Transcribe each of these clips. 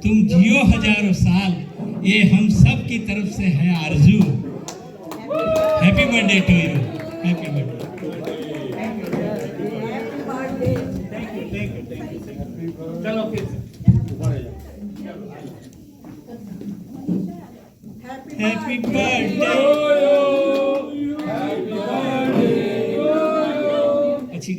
तुम जियो हजारों साल, ये हम सब की तरफ से है Arzoo. Happy birthday to you, happy birthday. चलो फिर हैप्पी बर्थडे, अच्छी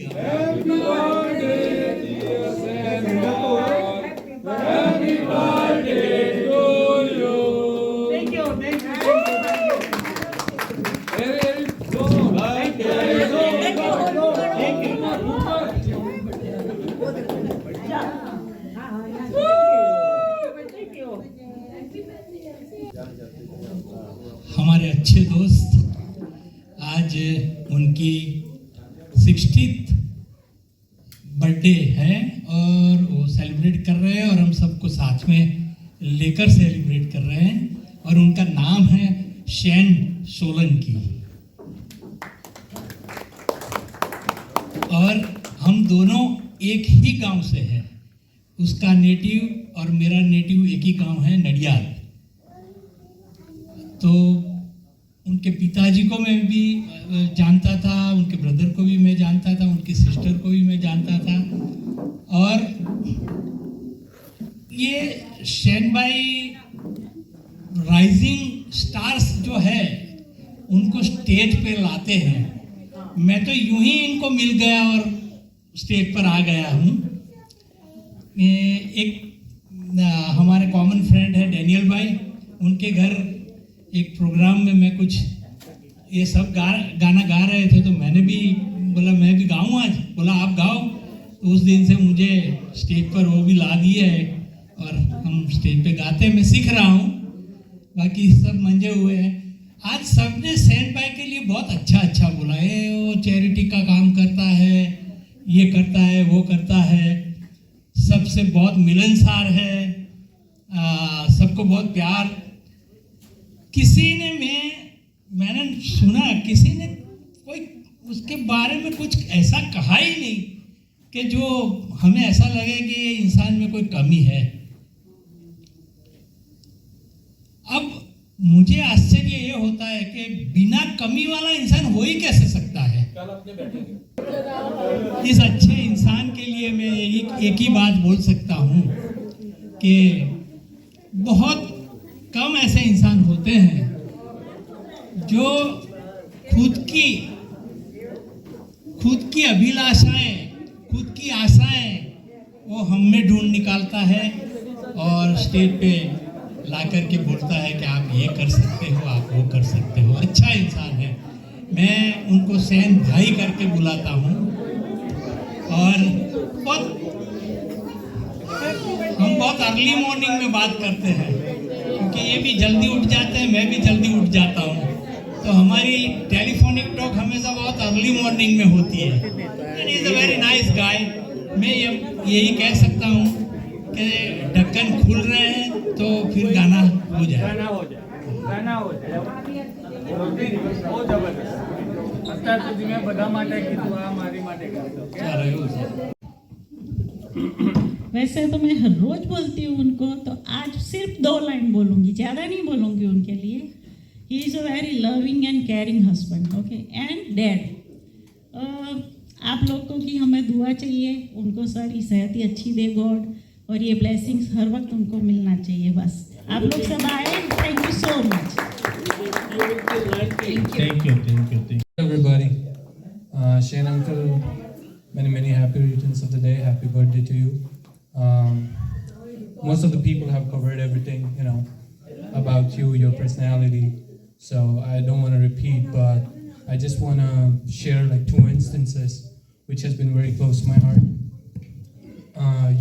हमारे अच्छे दोस्त आज उनकी 60th बर्थडे है और वो सेलिब्रेट कर रहे हैं और हम सबको साथ में लेकर सेलिब्रेट कर रहे हैं और उनका नाम है शैन सोलंकी। और हम दोनों एक ही गांव से हैं, उसका नेटिव और मेरा नेटिव एक ही गांव है, नडियाद। तो उनके पिताजी को मैं भी जानता था, उनके ब्रदर को भी मैं जानता था, उनकी सिस्टर को भी मैं जानता था। और ये शैन भाई राइजिंग स्टार्स जो है उनको स्टेज पे लाते हैं। मैं तो यूं ही इनको मिल गया और स्टेज पर आ गया हूँ। एक हमारे कॉमन फ्रेंड है डैनियल भाई, उनके घर एक प्रोग्राम में मैं कुछ ये सब गाना गा रहे थे, तो मैंने भी बोला मैं भी गाऊं आज। बोला आप गाओ। तो उस दिन से मुझे स्टेज पर वो भी ला दिए है और हम स्टेज पे गाते हैं। मैं सीख रहा हूँ, बाकी सब मंजे हुए हैं। आज सबने शैन भाई के लिए बहुत अच्छा बोला है। वो चैरिटी का काम करता है, ये करता है, वो करता है, सबसे बहुत मिलनसार है, सबको बहुत प्यार। किसी ने मैंने सुना किसी ने कोई उसके बारे में कुछ ऐसा कहा ही नहीं कि जो हमें ऐसा लगे कि ये इंसान में कोई कमी है। अब मुझे आश्चर्य ये होता है कि बिना कमी वाला इंसान हो ही कैसे सकता है। इस अच्छे इंसान के लिए मैं एक ही बात बोल सकता हूँ कि बहुत कम ऐसे इंसान होते हैं जो खुद की अभिलाषाएं, खुद की आशाएं वो हम में ढूंढ निकालता है और स्टेज पे ला करके बोलता है कि आप ये कर सकते हो, आप वो कर सकते हो। अच्छा इंसान है। मैं उनको शैन भाई करके बुलाता हूँ। और हम बहुत अर्ली मॉर्निंग में बात करते हैं, क्योंकि ये भी जल्दी उठ जाते हैं, मैं भी जल्दी उठ जाता हूँ। तो हमारी टेलीफोनिक टॉक हमेशा बहुत अर्ली मॉर्निंग में होती है। And is a very nice guy. मैं यही कह सकता हूँ कि ढक्कन खुल रहे हैं तो फिर गाना हो जाए। बहुत जबरदस्त। અત્યાર સુધી મેં બધા માટે કીધું, આ મારી માટે કીધું। वैसे तो मैं हर रोज बोलती हूँ उनको, तो आज सिर्फ 2 लाइन बोलूँगी, ज़्यादा नहीं बोलूँगी उनके लिए। He is a very loving and caring husband, okay, and dad. आप लोगों की हमें दुआ चाहिए, उनको सारी सेहत ही अच्छी दे गॉड, और ये ब्लेसिंग्स हर वक्त उनको मिलना चाहिए। बस आप लोग सब आए, thank you so much. Thank you everybody. Shane uncle, many happy returns of the day. Happy birthday to you. Most of the people have covered everything, about you, your personality. So I don't want to repeat, but I just want to share like 2 instances which has been very close to my heart.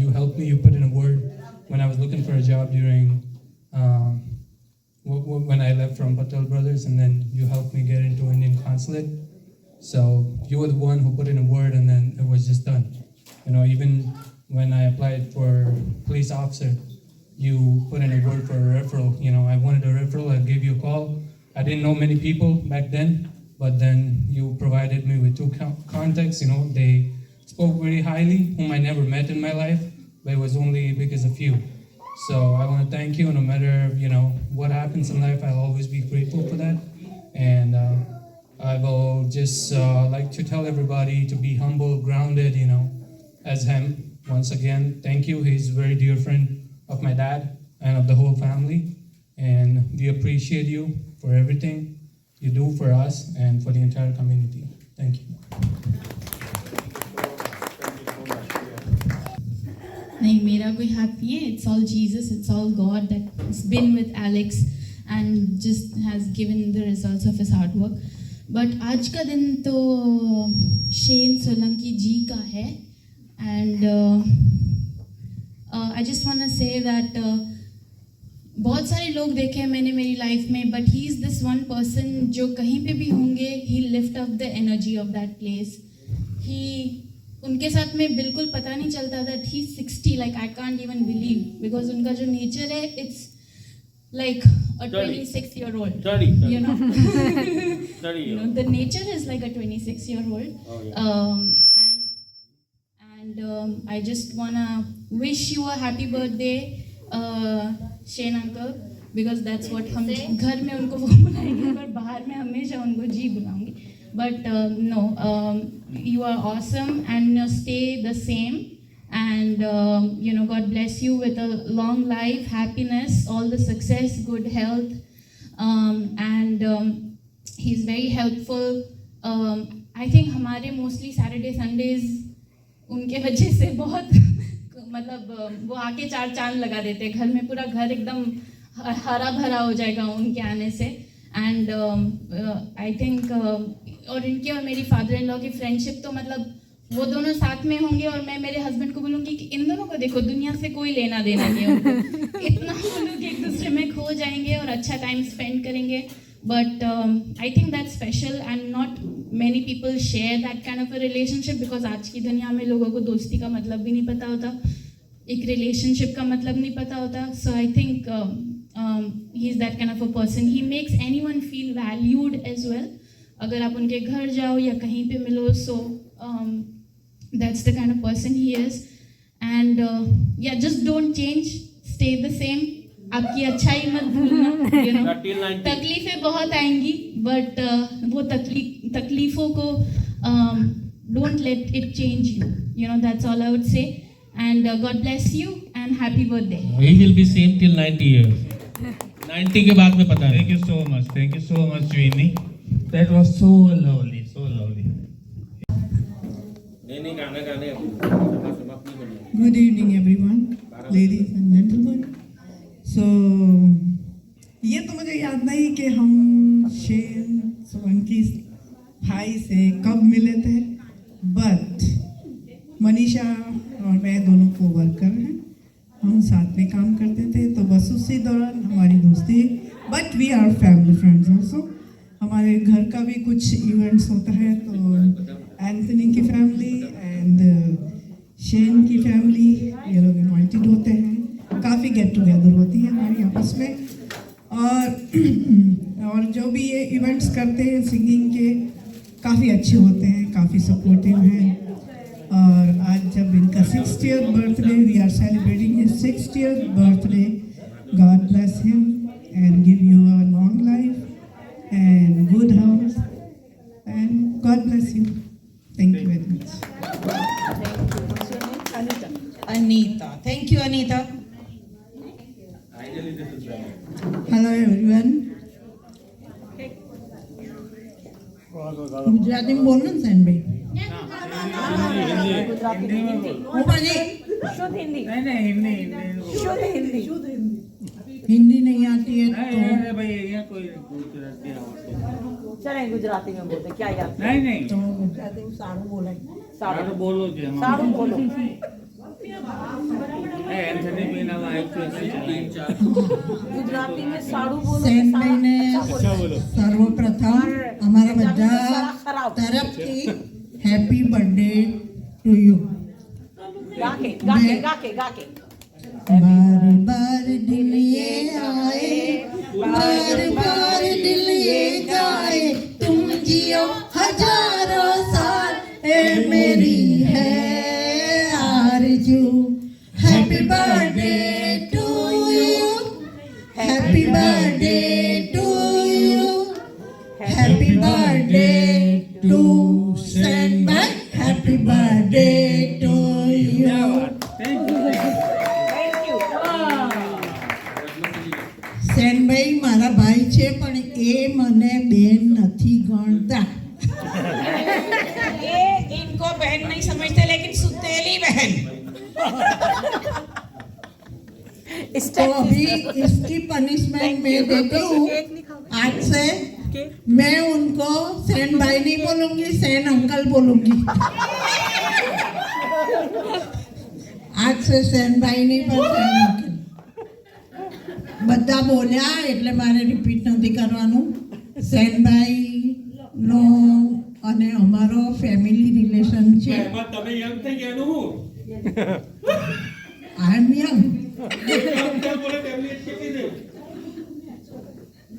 You helped me, you put in a word when I was looking for a job during when I left from Patel Brothers, and then you helped me get into Indian consulate. So you were the one who put in a word, and then it was just done. Even when I applied for police officer, you put in a word for a referral. I wanted a referral, I gave you a call. I didn't know many people back then, but then you provided me with 2 contacts. They spoke very highly, whom I never met in my life, but it was only because of you. So I want to thank you. No matter what happens in life, I'll always be grateful for that. And I will just like to tell everybody to be humble, grounded, as him. Once again, thank you. He's a very dear friend of my dad and of the whole family. And we appreciate you for everything you do for us and for the entire community. Thank you. नहीं मेरा कोई हाथ नहीं है. It's all Jesus, it's all God that's been with Alex and just has given the results of his hard work. But आज का दिन तो शेन सोलंकी जी का है. And I just want to say that बहुत सारे लोग देखे हैं मैंने मेरी लाइफ में, but he is this one person जो कहीं पे भी होंगे he lift up the energy of that place. उनके साथ में बिल्कुल पता नहीं चलता that he's 60, like I can't even believe, because उनका जो nature है it's like a 26-year-old. 30. You know, 30. the nature is like a 26-year-old. Oh, yeah. And I just wanna wish you a happy birthday, Shane uncle, because that's what हम घर में उनको वो बुलाएंगे पर बाहर में हमेशा उनको जी बुलाऊंगी. But no, you are awesome and stay the same. And God bless you with a long life, happiness, all the success, good health. And he's very helpful. I think हमारे mostly Saturday, Sundays उनके वजह से बहुत मतलब वो आके 4 चांद लगा देते हैं घर में. पूरा घर एकदम हरा भरा हो जाएगा उनके आने से. एंड आई थिंक और इनकी और मेरी फादर इन लॉ की फ्रेंडशिप तो मतलब वो दोनों साथ में होंगे और मैं मेरे हस्बैंड को बोलूँगी कि इन दोनों को देखो दुनिया से कोई लेना देना नहीं है उनको. इतना वो लोग एक दूसरे में खो जाएंगे और अच्छा टाइम स्पेंड करेंगे. But I think that special and not many people share that kind of a relationship, because आज की दुनिया में लोगों को दोस्ती का मतलब भी नहीं पता होता, एक रिलेशनशिप का मतलब नहीं पता होता. So I think he is that kind of a person. He makes anyone feel valued as well. अगर आप उनके घर जाओ या कहीं पे मिलो, सो that's the kind of person he is. And yeah, just don't change, stay the same. आपकी अच्छाई मत भूलना. तकलीफें बहुत आएंगी, बट वो तकलीफों को don't let it change you. That's all I would say. And God bless you and happy birthday. He will be same till 90 years. 90 के बाद में पता नहीं. Thank you so much, Vinny. That was so lovely, so lovely. नहीं गाना गाने समाप्त नहीं करना. Good evening everyone, ladies and gentlemen. So ये तो मुझे याद नहीं कि हम शेन सोलंकी भाई से कब मिले थे, बट मनीषा और मैं दोनों को वर्कर हैं, हम साथ में काम करते थे. तो बस उसी दौरान हमारी दोस्ती, but we are family friends also. हमारे घर का भी कुछ इवेंट्स होता है तो एंथनी की फैमिली एंड शेन की फैमिली ये लोग इन्वाइटेड होते हैं. काफ़ी गेट टुगेदर होती है हमारी आपस में. और जो भी ये इवेंट्स करते हैं सिंगिंग के, काफ़ी अच्छे होते हैं, काफ़ी सपोर्टिव हैं. और आज जब इनका 60th birthday, we are celebrating his 60th birthday. God bless him and give you a long life and good health, and God bless you. Thank you very much. Anita. Thank you, Anita. Hello everyone. Gujarati में बोलना San भाई. हिंदी में बोल. ऊपर जी शुद्ध हिंदी. नहीं शुद्ध हिंदी. हिंदी नहीं आती है नहीं भाई ये कोई गुजराती आवाज. चले गुजराती में बोलते क्या याद. नहीं तो गुजराती में सारू बोले. सारू बोलो जी. सारू बोलो. एंथनी बीना लाइक गुजराती में सारू बोलो. सैन भाई ने सर्वप्रथम हमारा બધા तरफથી हैप्पी बर्थडे टू यू. गाके बार बार दिल ये आए, बार बार दिल ये गाए, तुम जियो हजारों साल, ए मेरी है आरज़ू. हैप्पी बर्थडे टू સેનભાઈ મારા ભાઈ છે પણ એ મને બેન નથી ગણતા. ये इनको बहन नहीं समझते लेकिन सुतेली बहन. तो अभी इसकी पनिशमेंट मैं देती हूँ. आज से मैं उनको सेन भाई नहीं बोलूंगी, सेन अंकल बोलूंगी. आज से सेन भाई नहीं पर सेन अंकल. બધા બોલ્યા એટલે મારે રિપીટ નથી કરવાનું. સેનભાઈ નો અને અમારો ફેમિલી રિલેશન છે. તમે યંગ થઈ ગયા હું આઈ એમ યંગ.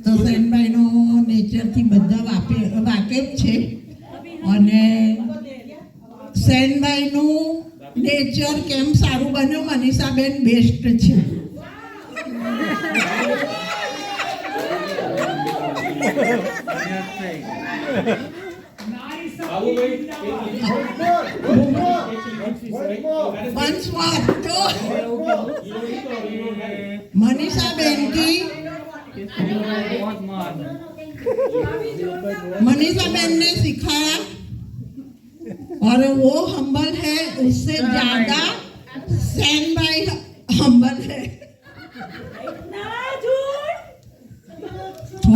તો સેનભાઈનો નેચરથી બધા વાકેફ છે અને સેનભાઈનું નેચર કેમ સારું બન્યું મનીષાબેન બેસ્ટ છે. Once more, तो मनीषाबेन की मनीषाबेन ने सिखाया और वो हम्बल है, उससे ज्यादा सेन भाई हम्बल है.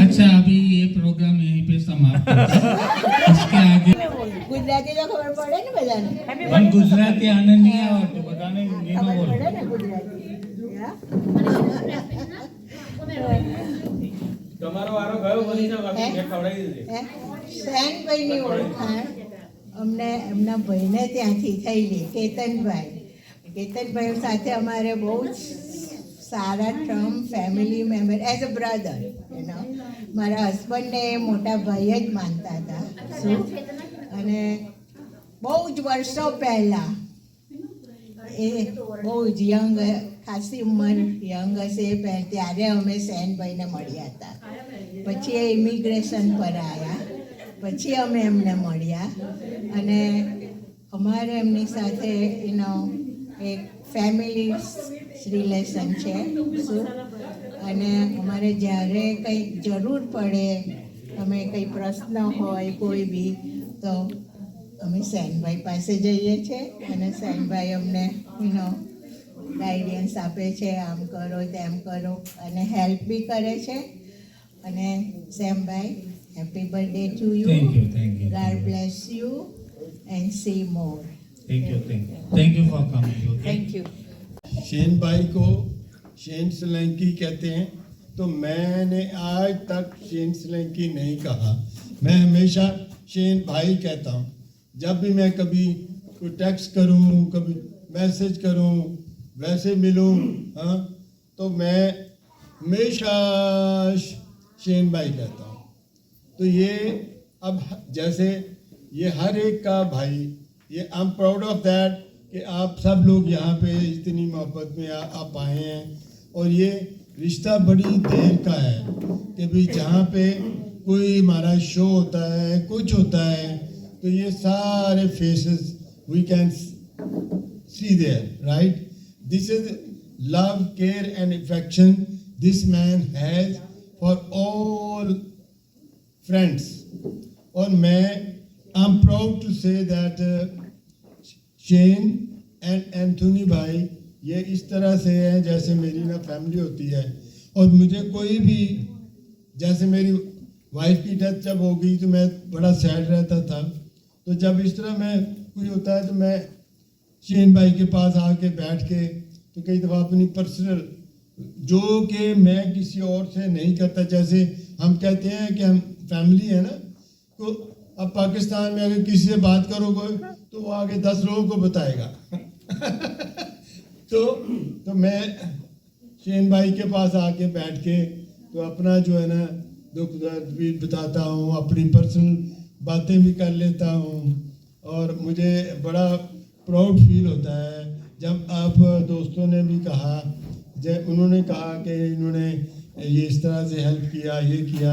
अच्छा, अभी ये प्रोग्राम यहीं पे समाप्त होता है. इसके आगे गुजराती तो खबर पड़े ना बजाने. मन गुजराती आने नहीं है और तो बताने नहीं ना बोलो. पड़े ना गुजराती. તમારો વારો ગયો મનીષા બાકી મેં ખવડાવી દીધી. સેનભાઈની ઓળખાણ અમને એમના ભાઈને ત્યાંથી થયેલી. કેતનભાઈ સાથે અમારે બહુ જ સારા term family member as a brother મારા હસબન્ડને મોટા ભાઈ જ માનતા હતા. શું અને બહુ જ વર્ષો પહેલાં એ બહુ જ યંગ, ખાસી ઉંમર યંગ હશે ત્યારે અમે સેનભાઈને મળ્યા હતા. પછી એ ઇમિગ્રેશન પર આવ્યા, પછી અમે એમને મળ્યા અને અમારે એમની સાથે એક ફેમિલી રિલેશન છે. શું અને અમારે જ્યારે કંઈક જરૂર પડે, અમે કંઈ પ્રશ્ન હોય કોઈ બી, તો અમે સેનભાઈ પાસે જઈએ છીએ અને સેનભાઈ અમને ગાઈડન્સ આપે છે, આમ કરો તેમ કરો અને હેલ્પ બી કરે છે. અને સેનભાઈ, happy birthday to you. Thank you, thank you. God bless you and see more. Thank you for coming. Okay? Thank you. Shane भाई को शेन सोलंकी कहते हैं, तो मैंने आज तक शेन सोलंकी नहीं कहा. मैं हमेशा शेन भाई कहता हूँ. जब भी मैं कभी कोई टेक्स्ट करूँ, कभी मैसेज करूँ, वैसे मिलूँ, हाँ, तो मैं हमेशा शेन भाई कहता हूँ. तो ये अब जैसे ये हर एक का भाई, ये आई एम प्राउड ऑफ दैट कि आप सब लोग यहाँ पे इतनी मोहब्बत में आप आए हैं. और ये रिश्ता बड़ी देर का है कि भाई जहाँ पे कोई हमारा शो होता है, कुछ होता है, तो ये सारे faces we can see there, right. This is love, care and affection this man has for all friends. और मैं I am proud to say that Shane and Anthony भाई ये इस तरह से है जैसे मेरी ना फैमिली होती है. और मुझे कोई भी, जैसे मेरी वाइफ की डेथ जब हो गई तो मैं बड़ा सैड रहता था. तो जब इस तरह मैं कोई होता है तो मैं शेन भाई के पास आके बैठ के तो कई दफ़ा अपनी पर्सनल जो कि मैं किसी और से नहीं करता, जैसे हम कहते हैं कि हम फैमिली है ना, तो अब पाकिस्तान में अगर किसी से बात करोगे तो वो आगे 10 लोगों को बताएगा. तो मैं शेन भाई के पास आके बैठ के तो अपना जो है ना दुख दर्द भी बताता हूँ, अपनी पर्सनल बातें भी कर लेता हूँ. और मुझे बड़ा प्राउड फील होता है जब आप दोस्तों ने भी कहा, जब उन्होंने कहा कि इन्होंने ये इस तरह से हेल्प किया, ये किया,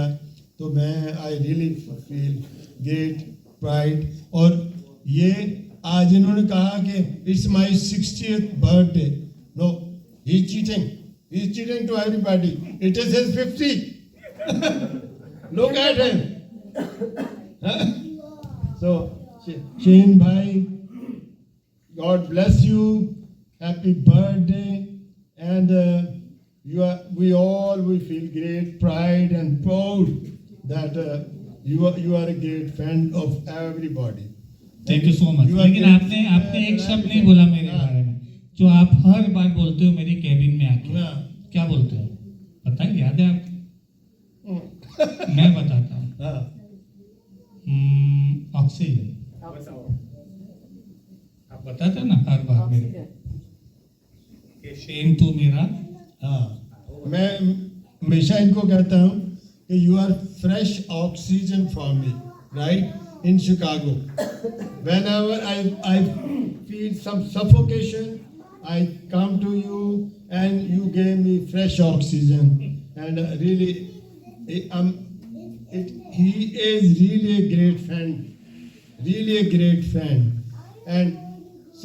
तो मैं I really feel great pride. और ये आज इन्होंने कहा कि it's my 60th birthday. No, he cheating. He's cheating to everybody. It is his 50. Look at him. So, Shane Bhai, God bless you. Happy birthday. And we feel great pride and proud that you are a great friend of everybody. Thank you so much. You are लेकिन great. आपने एक शब्द नहीं बोला मेरे बारे में, जो आप हर बार बोलते हो मेरी कैबिन में आके। हाँ। क्या बोलते हो पता है, याद है आपको? मैं बताता हूँ। हाँ। ऑक्सीजन आप बताते हो ना हर बार मेरे को कि शेन तू मेरा। हाँ, मैं हमेशा इनको कहता हूँ कि you are fresh oxygen for me, right, in Chicago. Whenever I feel some suffocation, I come to you and you gave me fresh oxygen. And really, he is really a great friend, really a great friend. And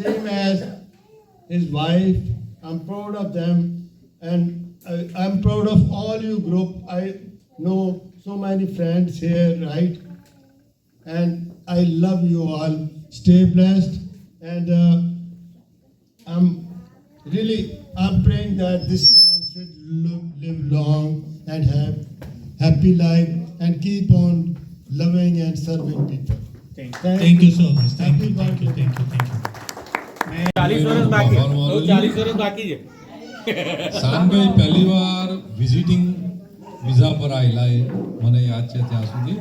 same as his wife, I'm proud of them, and I'm proud of all you group. I know so many friends here, right? And I love you all. Stay blessed, and I'm praying that this man should live long and have happy life and keep on loving and serving people. Thank you so much. Thank Happy you birthday. Thank you. 40 વર્ષ બાકી 40 વર્ષ બાકી છે। શાનભાઈ પહેલી વાર visiting visa પર આવેલા એ મને યાદ છે ત્યાં સુધી,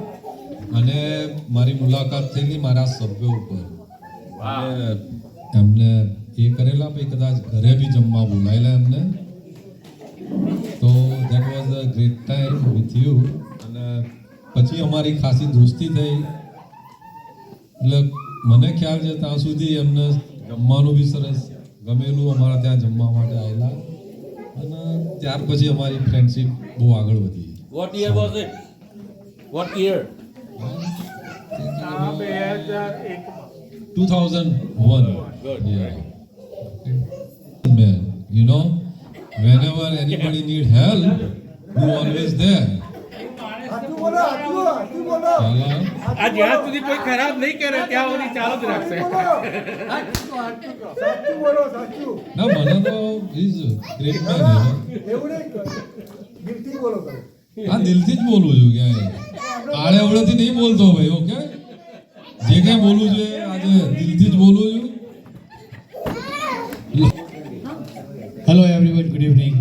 અને મારી મુલાકાત થયેલી મારા સભ્યો ઉપર, અને એમને એ કરેલા પછી કદાચ ઘરે બી જમવા બોલાયેલા એમને, તો that was a great time with you. અને પછી અમારી ખાસી દોસ્તી થઈ, એટલે મને ખ્યાલ છે ત્યાં સુધી એમને જમવાનું બી સરસ ગમેલું, અમારા ત્યાં જમવા માટે આવેલા, અને ત્યાર પછી અમારી ફ્રેન્ડશિપ બહુ આગળ વધી. What year was it? What year? 2001. Good. Yeah. Man, you know, whenever anybody need help, you always there. Chala. આ જ્યાં સુધી કોઈ ખરાબ નહીં કરે ત્યાં સુધી ચાલુ જ રાખશે। No, Manado is a great man, you know. हाँ, दिलથી જ બોલું છું, ક્યાંય આળે અવળેથી નહીં બોલતો ભાઈ, ઓકે? જે કંઈ બોલું છું એ આજે દિલથી જ બોલું છું. Hello everyone, good evening.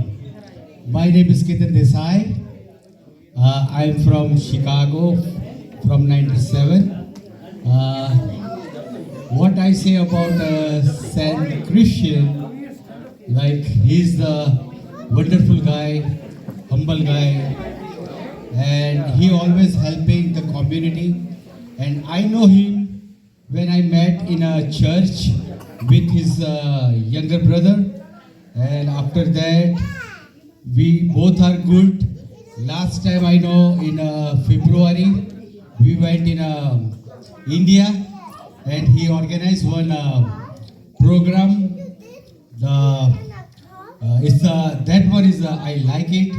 My name is Ketan Desai. I'm from Chicago from 97. What I say about Saint Christian, like he's the wonderful guy, humble guy, and he always helping the community. And I know him when I met in a church with his younger brother, and after that we both are good. Last time I know in February we went in India, and he organized one program. That one is I like it.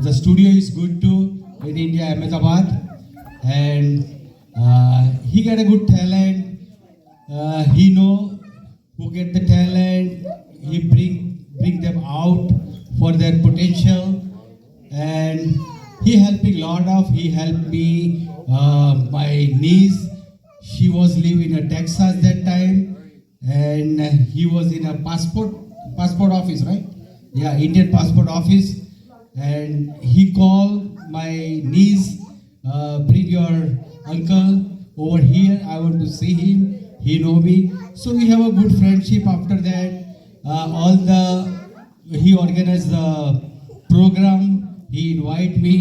The studio is good too in India, Ahmedabad, and he got a good talent. He know who get the talent. He bring them out for their potential, and he helping lot of. He helped me. My niece, she was living in Texas that time, and he was in a passport office, right? Yeah, Indian passport office, and he called my niece, bring your uncle over here. I want to see him. He know me, so we have a good friendship. After that, he organized the program. He invite me,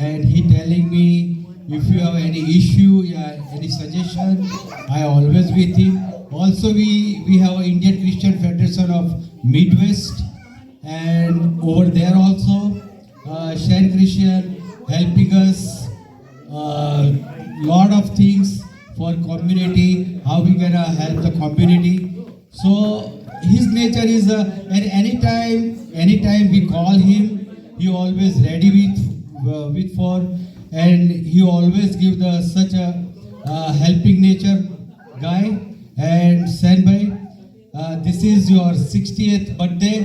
and he telling me if you have any issue, any suggestion, I always with him. Also, we have a Indian Christian Federation of Midwest, and over there also, Shane Christian helping us lot of things for community, how we gonna help the community. So his nature is, and anytime we call him, he always ready with for, and he always give the such a helping nature guy. And Sen bhai, this is your 60th birthday.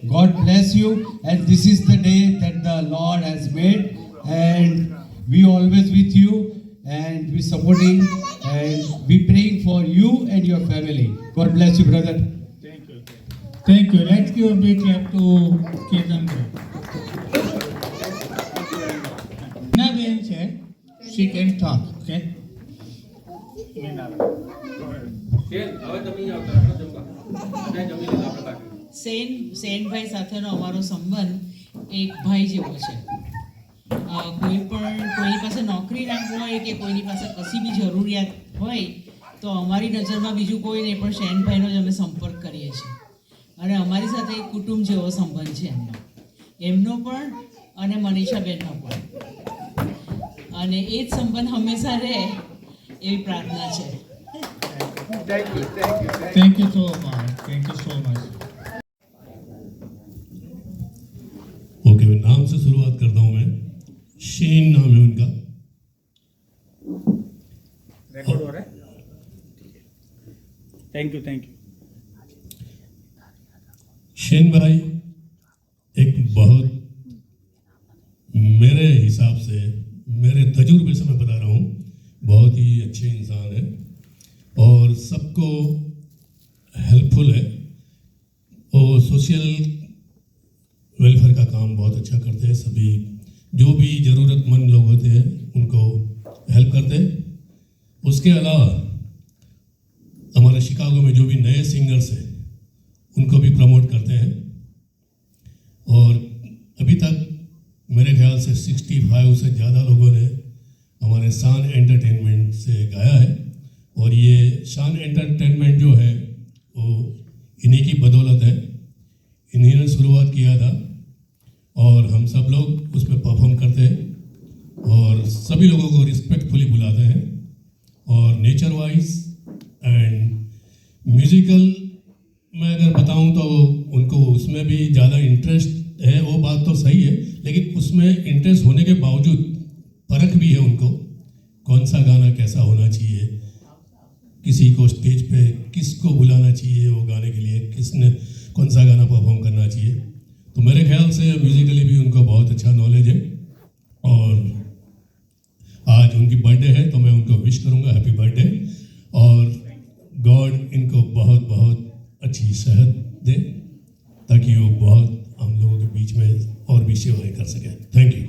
God bless you, and this is the day that the Lord has made, and we always with you, and we supporting, and we praying for you and your family. God bless you, brother. Thank you. Thank you. Let's give a big clap to Ketan bhai. ના બેન છે, she can talk, okay? સેનભાઈ સાથેનો અમારો સંબંધ એક ભાઈ જેવો છે. કોઈની પાસે નોકરી ના હોય કે કોઈની પાસે કશી બી જરૂરિયાત હોય તો અમારી નજરમાં બીજું કોઈ નહીં પણ શેનભાઈનો જ અમે સંપર્ક કરીએ છીએ. અને અમારી સાથે એક કુટુંબ જેવો સંબંધ છે એમનો પણ અને મનીષાબેનનો પણ. અને એ જ સંબંધ હંમેશા રહે એવી પ્રાર્થના છે. Thank you so much. Thank you so much. Okay, मैं नाम से शुरुआत करता हूँ. मैं शेन नाम है उनका. रिकॉर्ड हो रहा है? Thank you. शेन भाई एक बहुत, मेरे हिसाब से, मेरे तजुर्बे से मैं बता रहा हूँ, बहुत ही अच्छे इंसान है और सबको हेल्पफुल है और सोशल वेलफेयर का काम बहुत अच्छा करते हैं. सभी जो भी ज़रूरतमंद लोग होते हैं उनको हेल्प करते हैं. उसके अलावा हमारे शिकागो में जो भी नए सिंगर्स हैं उनको भी प्रमोट करते हैं. और अभी तक मेरे ख्याल से 65 से ज़्यादा लोगों ने हमारे शान एंटरटेनमेंट से गाया है. और ये शान एंटरटेनमेंट जो है वो इन्हीं की बदौलत है. इन्हीं ने शुरुआत किया था और हम सब लोग उसमें परफॉर्म करते हैं और सभी लोगों को रिस्पेक्टफुली बुलाते हैं. और नेचर वाइज एंड म्यूज़िकल मैं अगर बताऊं तो उनको उसमें भी ज़्यादा इंटरेस्ट है, वो बात तो सही है, लेकिन उसमें इंटरेस्ट होने के बावजूद फ़र्क भी है उनको, कौन सा गाना कैसा होना चाहिए, किसी को स्टेज पे किसको बुलाना चाहिए वो गाने के लिए, किसने कौन सा गाना परफॉर्म करना चाहिए. तो मेरे ख्याल से म्यूज़िकली भी उनको बहुत अच्छा नॉलेज है. और आज उनकी बर्थडे है तो मैं उनको विश करूंगा हैप्पी बर्थडे और गॉड इनको बहुत बहुत अच्छी सेहत दे ताकि वो बहुत हम लोगों के बीच में और भी सेवाएं कर सके. Thank you.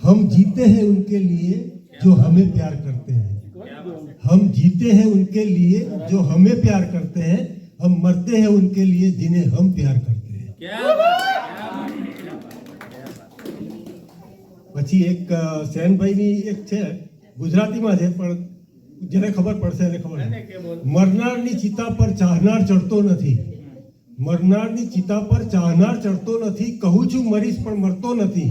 हम जीते हैं उनके लिए जो हमें प्यार करते हैं. हम जीते हैं उनके लिए जो हमें प्यार करते हैं. हम मरते हैं उनके लिए जिन्हें हम प्यार करते हैं. પછી એક સેનભાઈની એક છે, ગુજરાતીમાં છે પણ જેને ખબર પડશે એને ખબર. મરનારની ચિતા પર ચાહનાર ચડતો નથી. મરનારની ચિતા પર ચાહનાર ચડતો નથી. કહું છું મરીશ પણ મરતો નથી.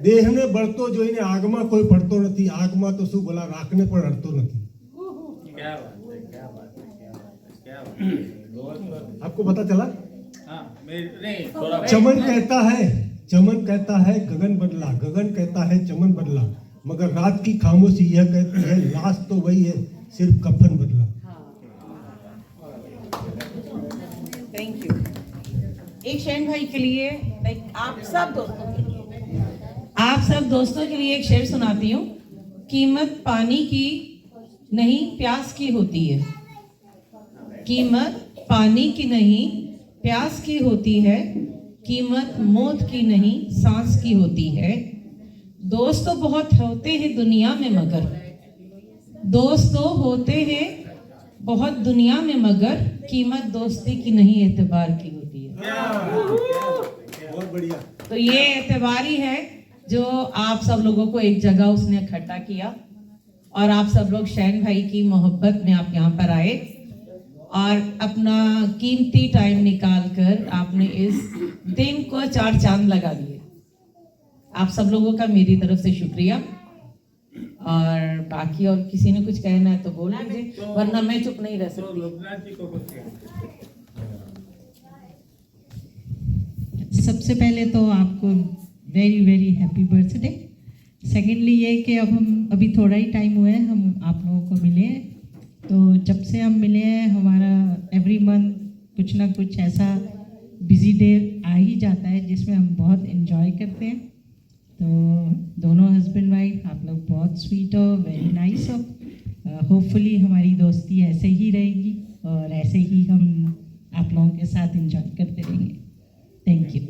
દેહને બળતો જોઈને આગમાં કોઈ પડતો નથી. આગમાં તો શું ભલા રાખને પણ અડતો નથી. आपको पता चला? चमन कहता है गगन बदला, गगन कहता है चमन बदला, मगर रात की खामोशी यह कहती है लाश तो वही है, सिर्फ कफन बदला. Thank you. एक शैन भाई के लिए, लाइक आप सब दोस्तों के लिए एक शेर सुनाती हूँ. कीमत पानी की नहीं प्यास की होती है. कीमत पानी की नहीं प्यास की होती है. कीमत मौत की नहीं सांस की होती है. दोस्त तो बहुत होते हैं दुनिया में मगर, दोस्त तो होते हैं बहुत दुनिया में मगर, कीमत दोस्ती की नहीं एतबार की होती है. बहुत बढ़िया. तो ये एतबारी है जो आप सब लोगों को एक जगह उसने इकट्ठा किया और आप सब लोग शैन भाई की मोहब्बत में आप यहाँ पर आए और अपना कीमती टाइम निकाल कर आपने इस दिन को 4 चांद लगा दिए. आप सब लोगों का मेरी तरफ से शुक्रिया. और बाकी और किसी ने कुछ कहना है तो बोल दीजिए, वरना मैं चुप नहीं रह सकती। लोकनाथ जी को कुछ कहना सबसे पहले तो आपको very very happy birthday. Secondly ये कि अब हम अभी थोड़ा ही टाइम हुआ है हम आप लोगों को मिले हैं, तो जब से हम मिले हैं हमारा एवरी मंथ कुछ ना कुछ ऐसा बिजी डे आ ही जाता है जिसमें हम बहुत इन्जॉय करते हैं। तो दोनों हस्बैंड वाइफ आप लोग बहुत स्वीट हो, वेरी नाइस हो। होपफुली हमारी दोस्ती ऐसे ही रहेगी और ऐसे ही हम आप लोगों के साथ इन्जॉय करते रहेंगे। Thank you.